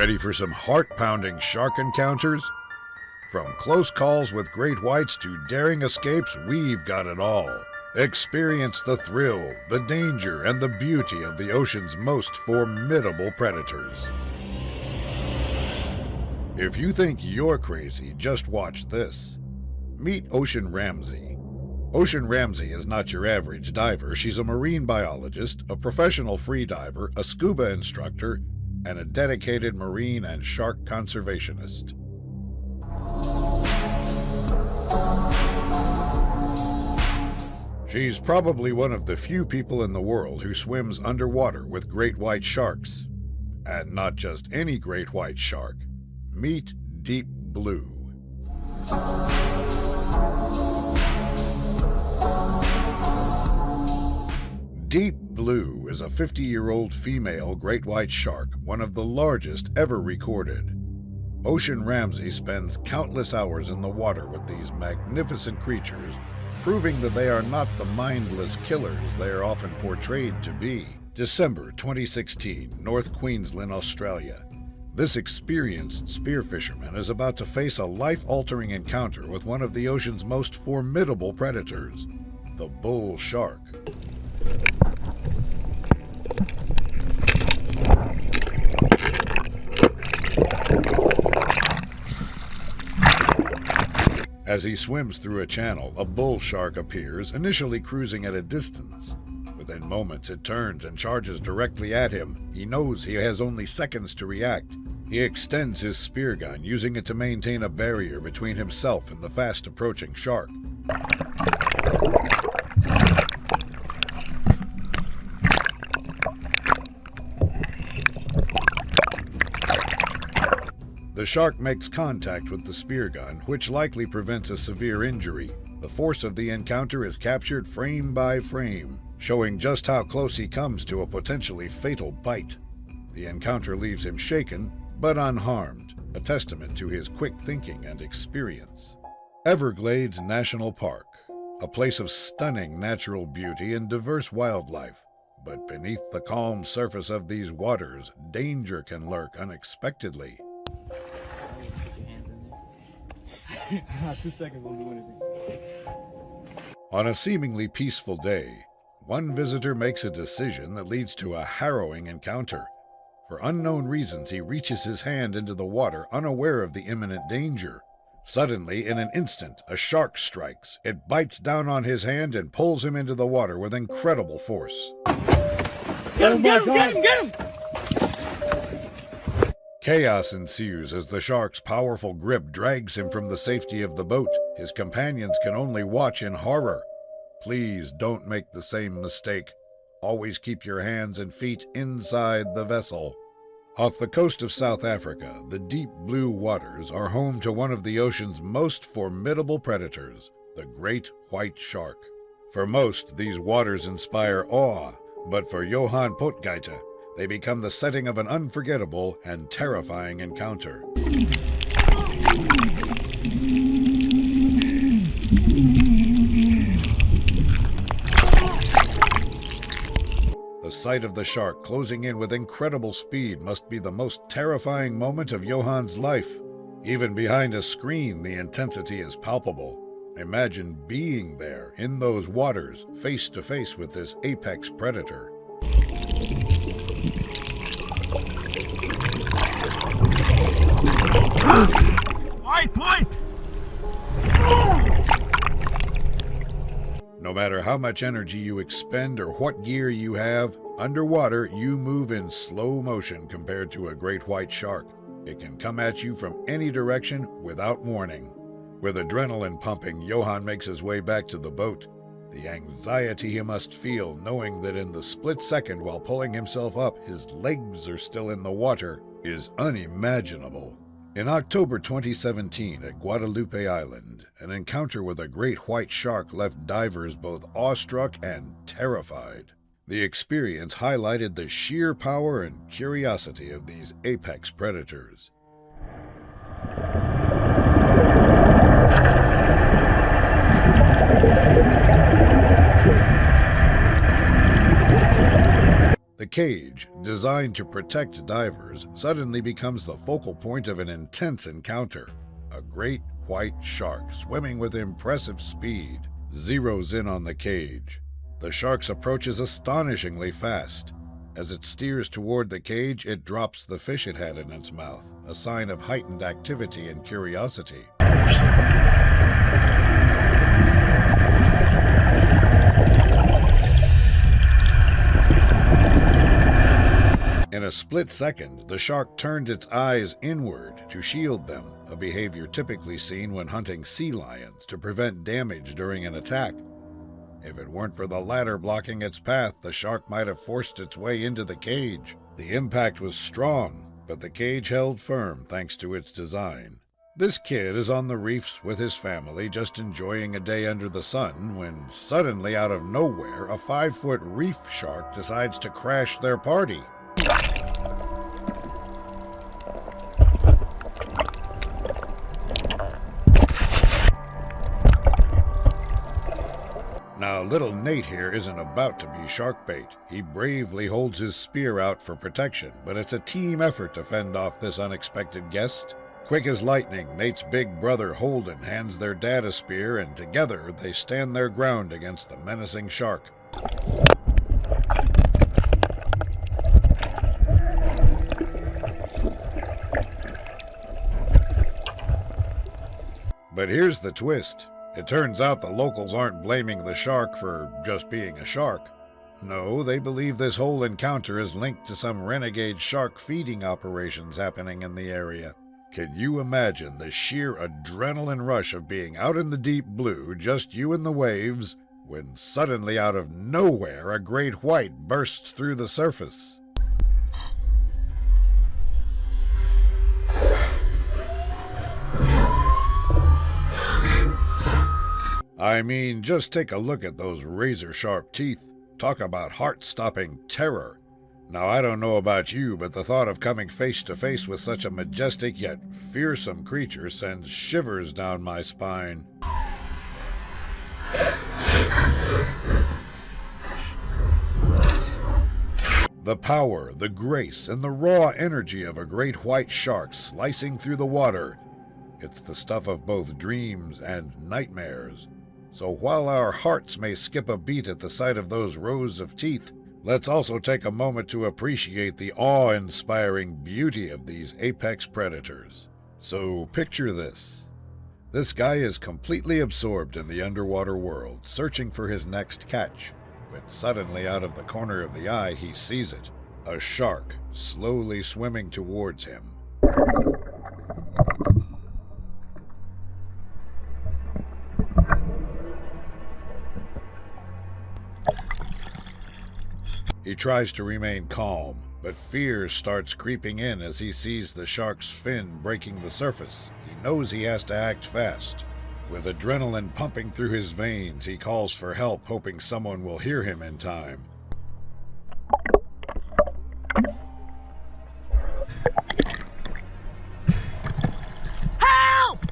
Ready for some heart-pounding shark encounters? From close calls with great whites to daring escapes, we've got it all. Experience the thrill, the danger, and the beauty of the ocean's most formidable predators. If you think you're crazy, just watch this. Meet Ocean Ramsey. Ocean Ramsey is not your average diver. She's a marine biologist, a professional free diver, a scuba instructor, and a dedicated marine and shark conservationist. She's probably one of the few people in the world who swims underwater with great white sharks. And not just any great white shark. Meet Deep Blue. Deep Blue is a 50-year-old female great white shark, one of the largest ever recorded. Ocean Ramsey spends countless hours in the water with these magnificent creatures, proving that they are not the mindless killers they are often portrayed to be. December 2016, North Queensland, Australia. This experienced spearfisherman is about to face a life-altering encounter with one of the ocean's most formidable predators, the bull shark. As he swims through a channel, a bull shark appears, initially cruising at a distance. Within moments, it turns and charges directly at him. He knows he has only seconds to react. He extends his spear gun, using it to maintain a barrier between himself and the fast-approaching shark. The shark makes contact with the spear gun, which likely prevents a severe injury. The force of the encounter is captured frame by frame, showing just how close he comes to a potentially fatal bite. The encounter leaves him shaken, but unharmed, a testament to his quick thinking and experience. Everglades National Park, a place of stunning natural beauty and diverse wildlife. But beneath the calm surface of these waters, danger can lurk unexpectedly. 2 seconds won't do anything. On a seemingly peaceful day, one visitor makes a decision that leads to a harrowing encounter. For unknown reasons, he reaches his hand into the water, unaware of the imminent danger. Suddenly, in an instant, a shark strikes. It bites down on his hand and pulls him into the water with incredible force. Get him, get him, get him, get him! Chaos ensues as the shark's powerful grip drags him from the safety of the boat. His companions can only watch in horror. Please don't make the same mistake. Always keep your hands and feet inside the vessel. Off the coast of South Africa, the deep blue waters are home to one of the ocean's most formidable predators, the great white shark. For most, these waters inspire awe, but for Johan Potgieter, they become the setting of an unforgettable and terrifying encounter. The sight of the shark closing in with incredible speed must be the most terrifying moment of Johan's life. Even behind a screen, the intensity is palpable. Imagine being there, in those waters, face to face with this apex predator. White! No matter how much energy you expend or what gear you have, underwater you move in slow motion compared to a great white shark. It can come at you from any direction without warning. With adrenaline pumping, Johan makes his way back to the boat. The anxiety he must feel knowing that in the split second while pulling himself up, his legs are still in the water is unimaginable. In October 2017 at Guadalupe Island, an encounter with a great white shark left divers both awestruck and terrified. The experience highlighted the sheer power and curiosity of these apex predators. The cage, designed to protect divers, suddenly becomes the focal point of an intense encounter. A great white shark, swimming with impressive speed, zeroes in on the cage. The shark's approach is astonishingly fast. As it steers toward the cage, it drops the fish it had in its mouth, a sign of heightened activity and curiosity. In a split second, the shark turned its eyes inward to shield them, a behavior typically seen when hunting sea lions to prevent damage during an attack. If it weren't for the ladder blocking its path, the shark might have forced its way into the cage. The impact was strong, but the cage held firm thanks to its design. This kid is on the reefs with his family, just enjoying a day under the sun, when suddenly out of nowhere, a 5-foot reef shark decides to crash their party. Now, little Nate here isn't about to be shark bait. He bravely holds his spear out for protection, but it's a team effort to fend off this unexpected guest. Quick as lightning, Nate's big brother Holden hands their dad a spear, and together they stand their ground against the menacing shark. But here's the twist. It turns out the locals aren't blaming the shark for just being a shark. No, they believe this whole encounter is linked to some renegade shark feeding operations happening in the area. Can you imagine the sheer adrenaline rush of being out in the deep blue, just you and the waves, when suddenly out of nowhere a great white bursts through the surface? I mean, just take a look at those razor-sharp teeth. Talk about heart-stopping terror. Now, I don't know about you, but the thought of coming face-to-face with such a majestic yet fearsome creature sends shivers down my spine. The power, the grace, and the raw energy of a great white shark slicing through the water. It's the stuff of both dreams and nightmares. So while our hearts may skip a beat at the sight of those rows of teeth, let's also take a moment to appreciate the awe-inspiring beauty of these apex predators. So picture this. This guy is completely absorbed in the underwater world, searching for his next catch, when suddenly out of the corner of the eye he sees it, a shark slowly swimming towards him. He tries to remain calm, but fear starts creeping in as he sees the shark's fin breaking the surface. He knows he has to act fast. With adrenaline pumping through his veins, he calls for help, hoping someone will hear him in time. Help!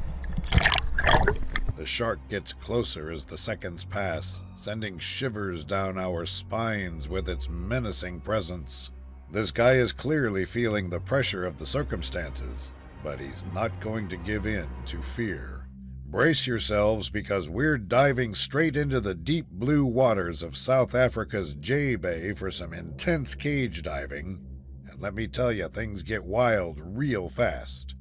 The shark gets closer as the seconds pass, sending shivers down our spines with its menacing presence. This guy is clearly feeling the pressure of the circumstances, but he's not going to give in to fear. Brace yourselves, because we're diving straight into the deep blue waters of South Africa's J Bay for some intense cage diving, and let me tell you, things get wild real fast.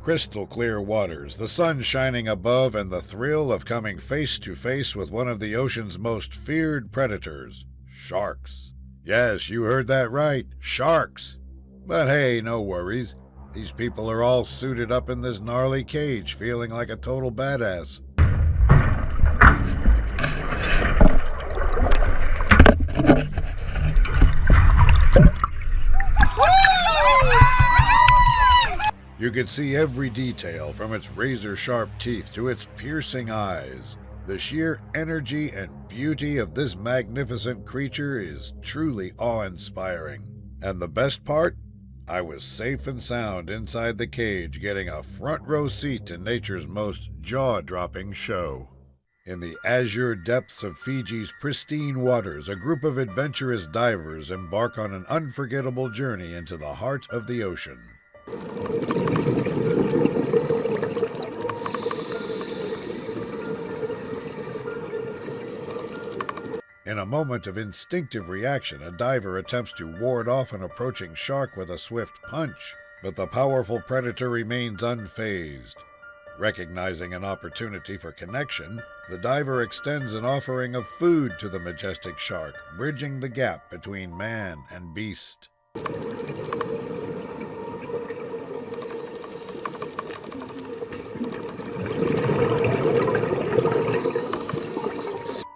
Crystal clear waters, the sun shining above, and the thrill of coming face to face with one of the ocean's most feared predators, sharks. Yes, you heard that right, sharks. But hey, no worries. These people are all suited up in this gnarly cage, feeling like a total badass. You could see every detail, from its razor-sharp teeth to its piercing eyes. The sheer energy and beauty of this magnificent creature is truly awe-inspiring. And the best part? I was safe and sound inside the cage, getting a front row seat to nature's most jaw-dropping show. In the azure depths of Fiji's pristine waters, a group of adventurous divers embark on an unforgettable journey into the heart of the ocean. In a moment of instinctive reaction, a diver attempts to ward off an approaching shark with a swift punch, but the powerful predator remains unfazed. Recognizing an opportunity for connection, the diver extends an offering of food to the majestic shark, bridging the gap between man and beast.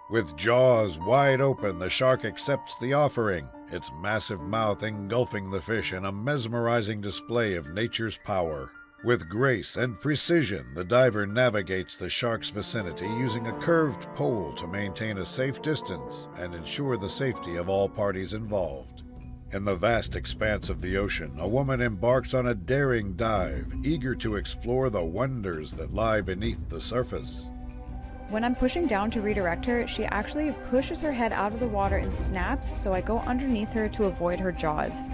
With jaws wide open, the shark accepts the offering, its massive mouth engulfing the fish in a mesmerizing display of nature's power. With grace and precision, the diver navigates the shark's vicinity using a curved pole to maintain a safe distance and ensure the safety of all parties involved. In the vast expanse of the ocean, a woman embarks on a daring dive, eager to explore the wonders that lie beneath the surface. When I'm pushing down to redirect her, she actually pushes her head out of the water and snaps, so I go underneath her to avoid her jaws.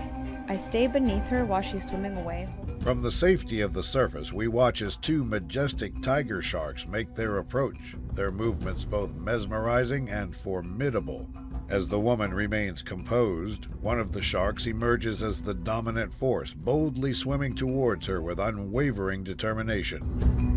I stay beneath her while she's swimming away. From the safety of the surface, we watch as two majestic tiger sharks make their approach, their movements both mesmerizing and formidable. As the woman remains composed, one of the sharks emerges as the dominant force, boldly swimming towards her with unwavering determination.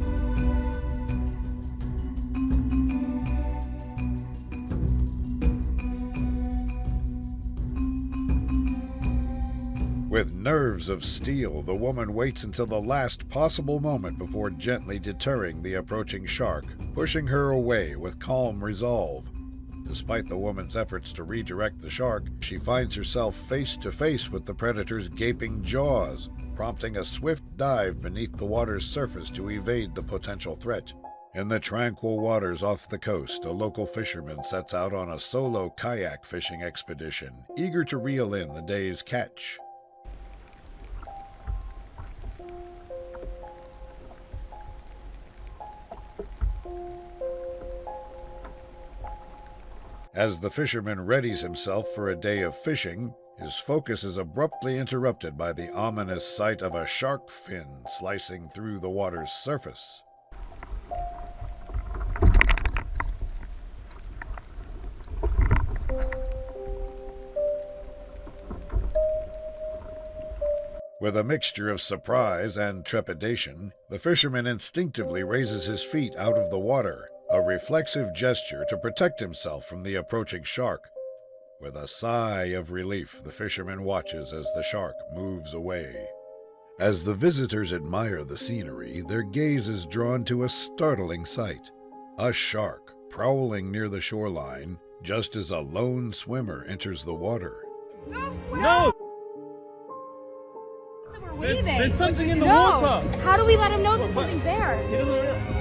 With nerves of steel, the woman waits until the last possible moment before gently deterring the approaching shark, pushing her away with calm resolve. Despite the woman's efforts to redirect the shark, she finds herself face to face with the predator's gaping jaws, prompting a swift dive beneath the water's surface to evade the potential threat. In the tranquil waters off the coast, a local fisherman sets out on a solo kayak fishing expedition, eager to reel in the day's catch. As the fisherman readies himself for a day of fishing, his focus is abruptly interrupted by the ominous sight of a shark fin slicing through the water's surface. With a mixture of surprise and trepidation, the fisherman instinctively raises his feet out of the water, a reflexive gesture to protect himself from the approaching shark. With a sigh of relief, the fisherman watches as the shark moves away. As the visitors admire the scenery, their gaze is drawn to a startling sight: a shark prowling near the shoreline just as a lone swimmer enters the water. No! There's something in the water! How do we let him know that something's there? He doesn't know.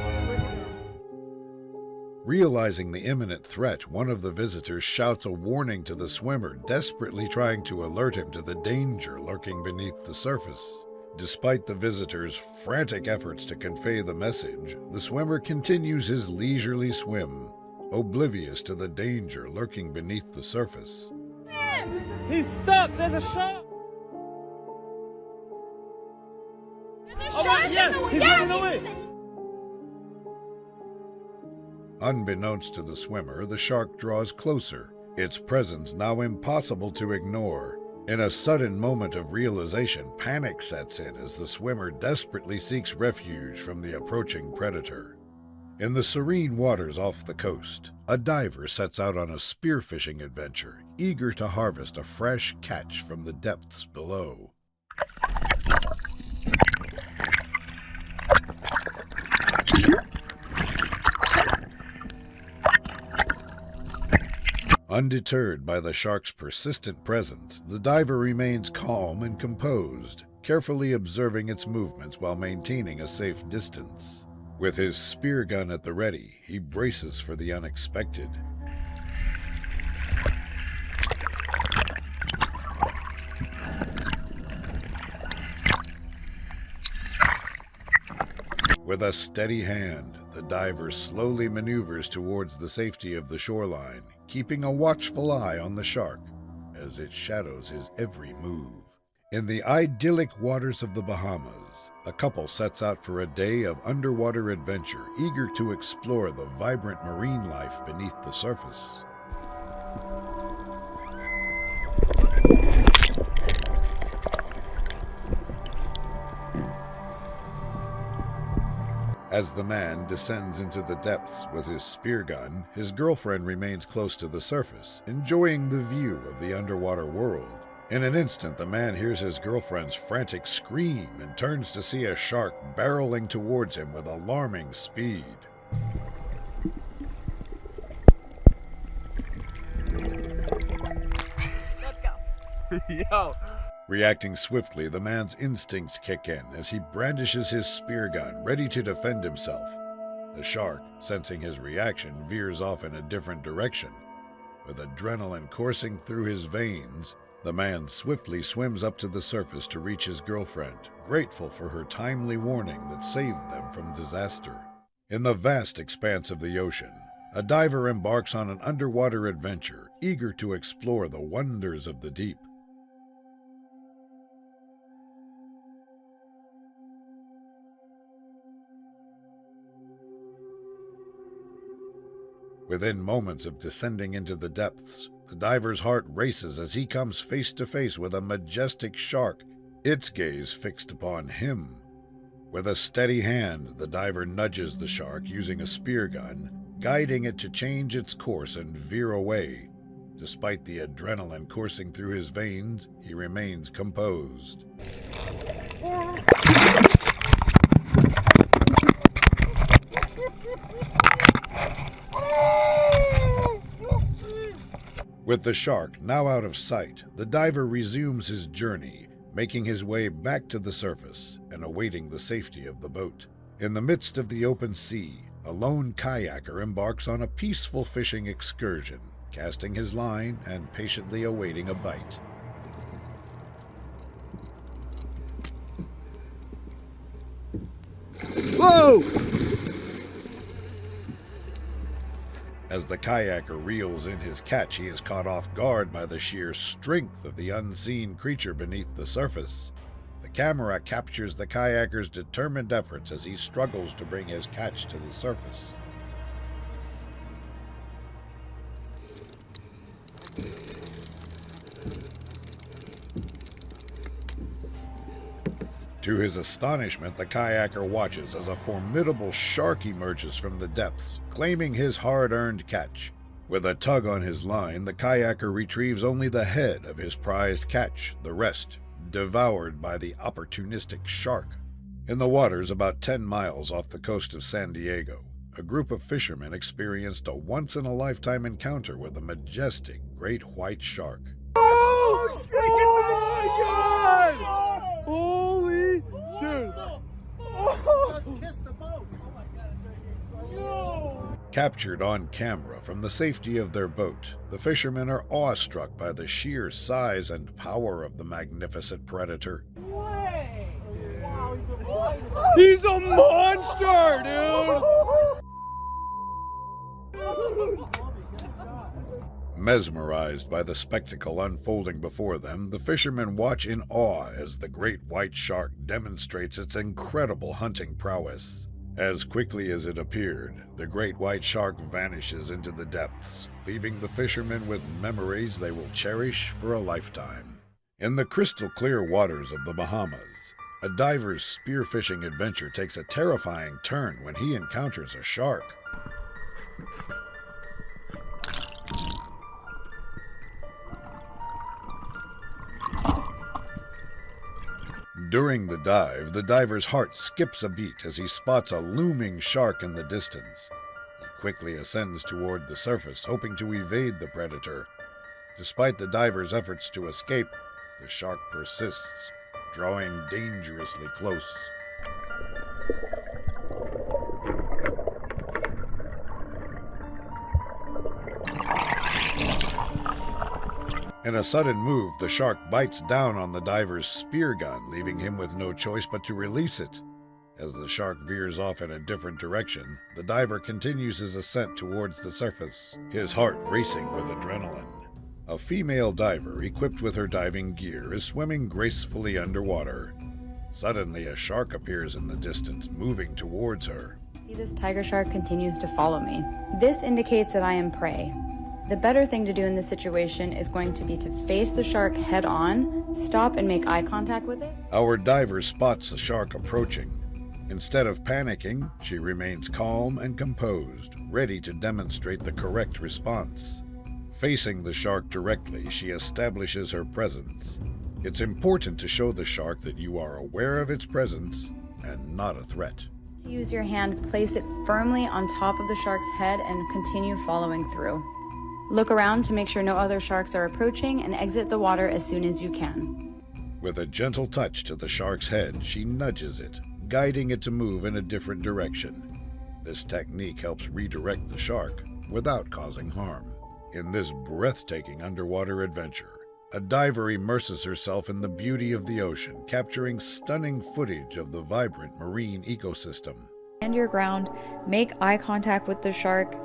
Realizing the imminent threat, one of the visitors shouts a warning to the swimmer, desperately trying to alert him to the danger lurking beneath the surface. Despite the visitor's frantic efforts to convey the message, the swimmer continues his leisurely swim, oblivious to the danger lurking beneath the surface. He's stuck! There's a shark! He's running away! Unbeknownst to the swimmer, the shark draws closer, its presence now impossible to ignore. In a sudden moment of realization, panic sets in as the swimmer desperately seeks refuge from the approaching predator. In the serene waters off the coast, a diver sets out on a spearfishing adventure, eager to harvest a fresh catch from the depths below. Undeterred by the shark's persistent presence, the diver remains calm and composed, carefully observing its movements while maintaining a safe distance. With his spear gun at the ready, he braces for the unexpected. With a steady hand, the diver slowly maneuvers towards the safety of the shoreline, keeping a watchful eye on the shark as it shadows his every move. In the idyllic waters of the Bahamas, a couple sets out for a day of underwater adventure, eager to explore the vibrant marine life beneath the surface. As the man descends into the depths with his spear gun, his girlfriend remains close to the surface, enjoying the view of the underwater world. In an instant, the man hears his girlfriend's frantic scream and turns to see a shark barreling towards him with alarming speed. Let's go. Yo. Reacting swiftly, the man's instincts kick in as he brandishes his spear gun, ready to defend himself. The shark, sensing his reaction, veers off in a different direction. With adrenaline coursing through his veins, the man swiftly swims up to the surface to reach his girlfriend, grateful for her timely warning that saved them from disaster. In the vast expanse of the ocean, a diver embarks on an underwater adventure, eager to explore the wonders of the deep. Within moments of descending into the depths, the diver's heart races as he comes face to face with a majestic shark, its gaze fixed upon him. With a steady hand, the diver nudges the shark using a spear gun, guiding it to change its course and veer away. Despite the adrenaline coursing through his veins, he remains composed. With the shark now out of sight, the diver resumes his journey, making his way back to the surface and awaiting the safety of the boat. In the midst of the open sea, a lone kayaker embarks on a peaceful fishing excursion, casting his line and patiently awaiting a bite. Whoa! As the kayaker reels in his catch, he is caught off guard by the sheer strength of the unseen creature beneath the surface. The camera captures the kayaker's determined efforts as he struggles to bring his catch to the surface. To his astonishment, the kayaker watches as a formidable shark emerges from the depths, claiming his hard-earned catch. With a tug on his line, the kayaker retrieves only the head of his prized catch, the rest devoured by the opportunistic shark. In the waters about 10 miles off the coast of San Diego, a group of fishermen experienced a once-in-a-lifetime encounter with a majestic great white shark. Oh my God! Holy dude! Captured on camera from the safety of their boat, the fishermen are awestruck by the sheer size and power of the magnificent predator. He's a monster, dude! Mesmerized by the spectacle unfolding before them, the fishermen watch in awe as the great white shark demonstrates its incredible hunting prowess. As quickly as it appeared, the great white shark vanishes into the depths, leaving the fishermen with memories they will cherish for a lifetime. In the crystal clear waters of the Bahamas, a diver's spearfishing adventure takes a terrifying turn when he encounters a shark. During the dive, the diver's heart skips a beat as he spots a looming shark in the distance. He quickly ascends toward the surface, hoping to evade the predator. Despite the diver's efforts to escape, the shark persists, drawing dangerously close. In a sudden move, the shark bites down on the diver's spear gun, leaving him with no choice but to release it. As the shark veers off in a different direction, the diver continues his ascent towards the surface, his heart racing with adrenaline. A female diver equipped with her diving gear is swimming gracefully underwater. Suddenly, a shark appears in the distance, moving towards her. See, this tiger shark continues to follow me. This indicates that I am prey. The better thing to do in this situation is going to be to face the shark head on, stop and make eye contact with it. Our diver spots the shark approaching. Instead of panicking, she remains calm and composed, ready to demonstrate the correct response. Facing the shark directly, she establishes her presence. It's important to show the shark that you are aware of its presence and not a threat. To use your hand, place it firmly on top of the shark's head and continue following through. Look around to make sure no other sharks are approaching and exit the water as soon as you can. With a gentle touch to the shark's head, she nudges it, guiding it to move in a different direction. This technique helps redirect the shark without causing harm. In this breathtaking underwater adventure, a diver immerses herself in the beauty of the ocean, capturing stunning footage of the vibrant marine ecosystem. Stand your ground, make eye contact with the shark,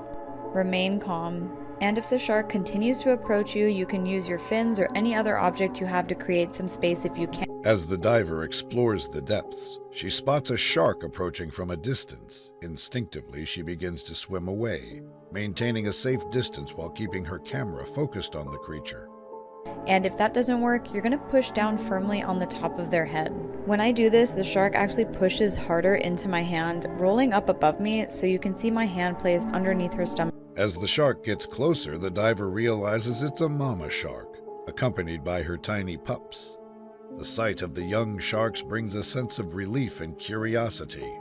remain calm, and if the shark continues to approach you, you can use your fins or any other object you have to create some space if you can. As the diver explores the depths, she spots a shark approaching from a distance. Instinctively, she begins to swim away, maintaining a safe distance while keeping her camera focused on the creature. And if that doesn't work, you're going to push down firmly on the top of their head. When I do this, the shark actually pushes harder into my hand, rolling up above me so you can see my hand placed underneath her stomach. As the shark gets closer, the diver realizes it's a mama shark, accompanied by her tiny pups. The sight of the young sharks brings a sense of relief and curiosity.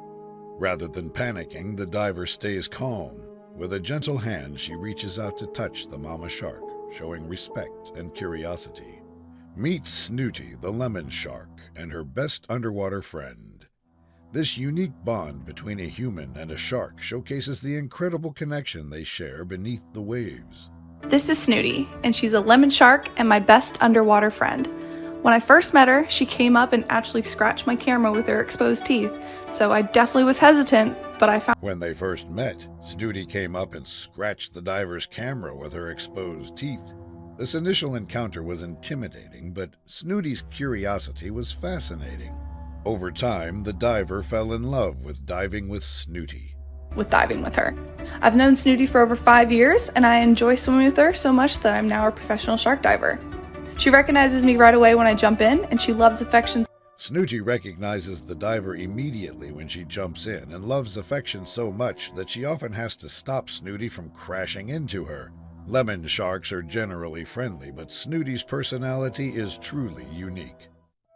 Rather than panicking, the diver stays calm. With a gentle hand, she reaches out to touch the mama shark, showing respect and curiosity. Meet Snooty, the lemon shark, and her best underwater friend. This unique bond between a human and a shark showcases the incredible connection they share beneath the waves. This is Snooty, and she's a lemon shark and my best underwater friend. When I first met her, she came up and actually scratched my camera with her exposed teeth, so I definitely was hesitant, but I found... When they first met, Snooty came up and scratched the diver's camera with her exposed teeth. This initial encounter was intimidating, but Snooty's curiosity was fascinating. Over time, the diver fell in love with diving with Snooty. with diving with her. I've known Snooty for over 5 years, and I enjoy swimming with her so much that I'm now a professional shark diver. She recognizes me right away when I jump in, and she loves affection. Snooty recognizes the diver immediately when she jumps in and loves affection so much that she often has to stop Snooty from crashing into her. Lemon sharks are generally friendly, but Snooty's personality is truly unique.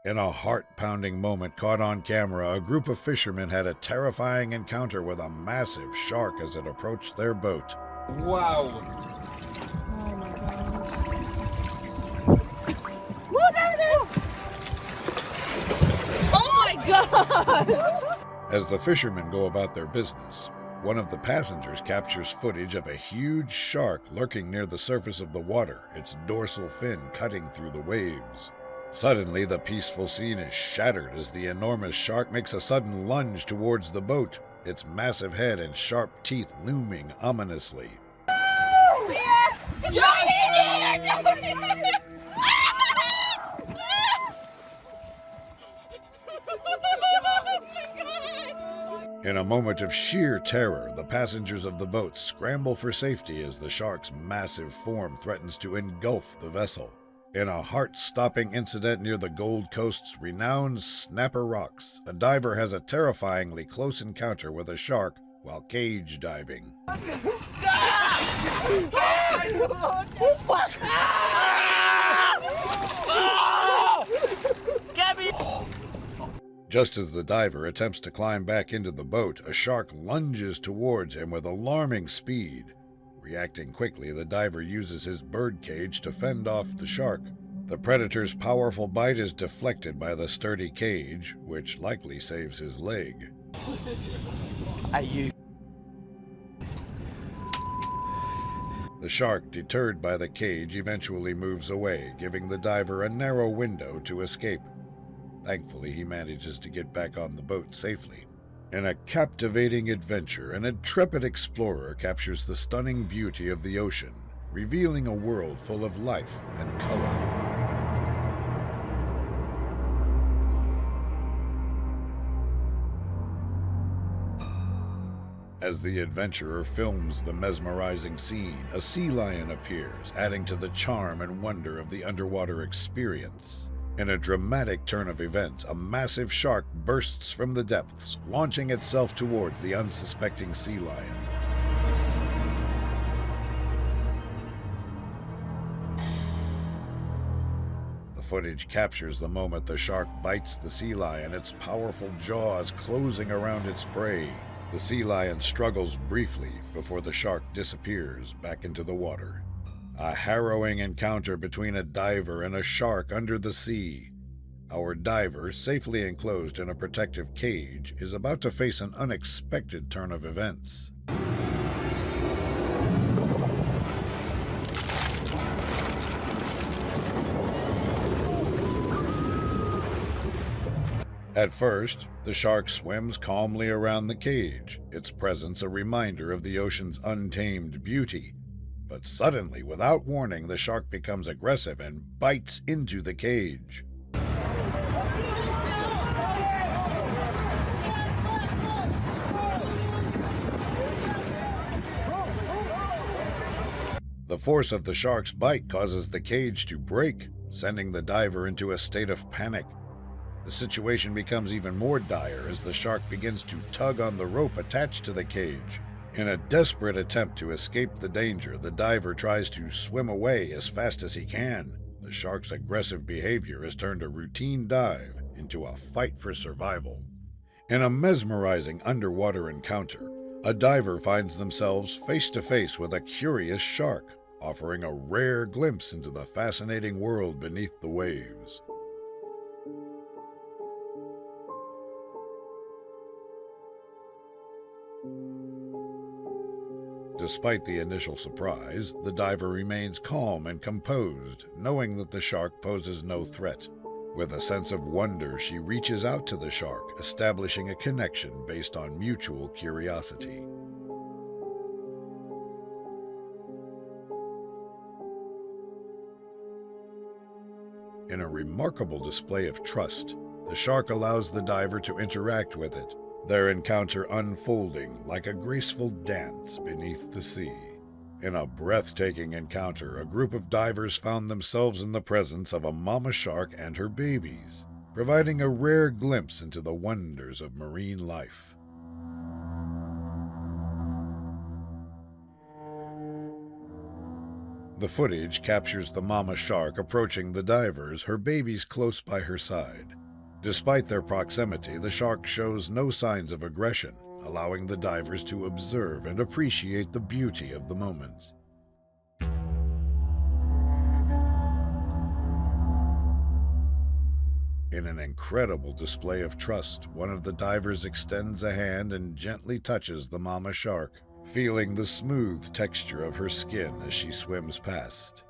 In a heart-pounding moment caught on camera, a group of fishermen had a terrifying encounter with a massive shark as it approached their boat. Wow. Look at this! Oh my god! As the fishermen go about their business, one of the passengers captures footage of a huge shark lurking near the surface of the water, its dorsal fin cutting through the waves. Suddenly, the peaceful scene is shattered as the enormous shark makes a sudden lunge towards the boat, its massive head and sharp teeth looming ominously. In a moment of sheer terror, the passengers of the boat scramble for safety as the shark's massive form threatens to engulf the vessel. In a heart-stopping incident near the Gold Coast's renowned Snapper Rocks, a diver has a terrifyingly close encounter with a shark while cage diving. Just as the diver attempts to climb back into the boat, a shark lunges towards him with alarming speed. Reacting quickly, the diver uses his bird cage to fend off the shark. The predator's powerful bite is deflected by the sturdy cage, which likely saves his leg. The shark, deterred by the cage, eventually moves away, giving the diver a narrow window to escape. Thankfully, he manages to get back on the boat safely. In a captivating adventure, an intrepid explorer captures the stunning beauty of the ocean, revealing a world full of life and color. As the adventurer films the mesmerizing scene, a sea lion appears, adding to the charm and wonder of the underwater experience. In a dramatic turn of events, a massive shark bursts from the depths, launching itself towards the unsuspecting sea lion. The footage captures the moment the shark bites the sea lion, its powerful jaws closing around its prey. The sea lion struggles briefly before the shark disappears back into the water. A harrowing encounter between a diver and a shark under the sea. Our diver, safely enclosed in a protective cage, is about to face an unexpected turn of events. At first, the shark swims calmly around the cage, its presence a reminder of the ocean's untamed beauty. But suddenly, without warning, the shark becomes aggressive and bites into the cage. The force of the shark's bite causes the cage to break, sending the diver into a state of panic. The situation becomes even more dire as the shark begins to tug on the rope attached to the cage. In a desperate attempt to escape the danger, the diver tries to swim away as fast as he can. The shark's aggressive behavior has turned a routine dive into a fight for survival. In a mesmerizing underwater encounter, a diver finds themselves face to face with a curious shark, offering a rare glimpse into the fascinating world beneath the waves. Despite the initial surprise, the diver remains calm and composed, knowing that the shark poses no threat. With a sense of wonder, she reaches out to the shark, establishing a connection based on mutual curiosity. In a remarkable display of trust, the shark allows the diver to interact with it, their encounter unfolding like a graceful dance beneath the sea. In a breathtaking encounter, a group of divers found themselves in the presence of a mama shark and her babies, providing a rare glimpse into the wonders of marine life. The footage captures the mama shark approaching the divers, her babies close by her side. Despite their proximity, the shark shows no signs of aggression, allowing the divers to observe and appreciate the beauty of the moment. In an incredible display of trust, one of the divers extends a hand and gently touches the mama shark, feeling the smooth texture of her skin as she swims past.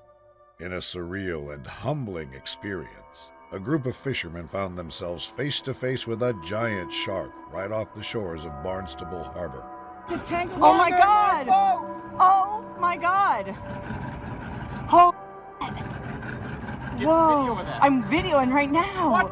In a surreal and humbling experience, a group of fishermen found themselves face to face with a giant shark right off the shores of Barnstable Harbor. Oh my God! Oh my God! Oh! Whoa! I'm videoing right now!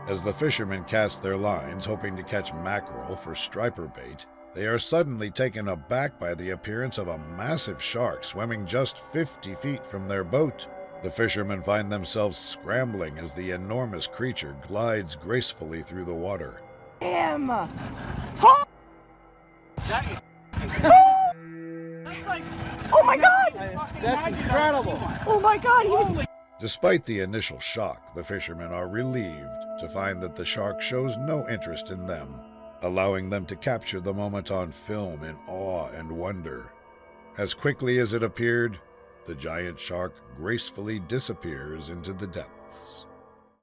As the fishermen cast their lines, hoping to catch mackerel for striper bait, they are suddenly taken aback by the appearance of a massive shark swimming just 50 feet from their boat. The fishermen find themselves scrambling as the enormous creature glides gracefully through the water. Damn! Oh! Oh my God! That's incredible. Oh my God! He was. Despite the initial shock, the fishermen are relieved to find that the shark shows no interest in them, allowing them to capture the moment on film in awe and wonder. As quickly as it appeared, the giant shark gracefully disappears into the depths.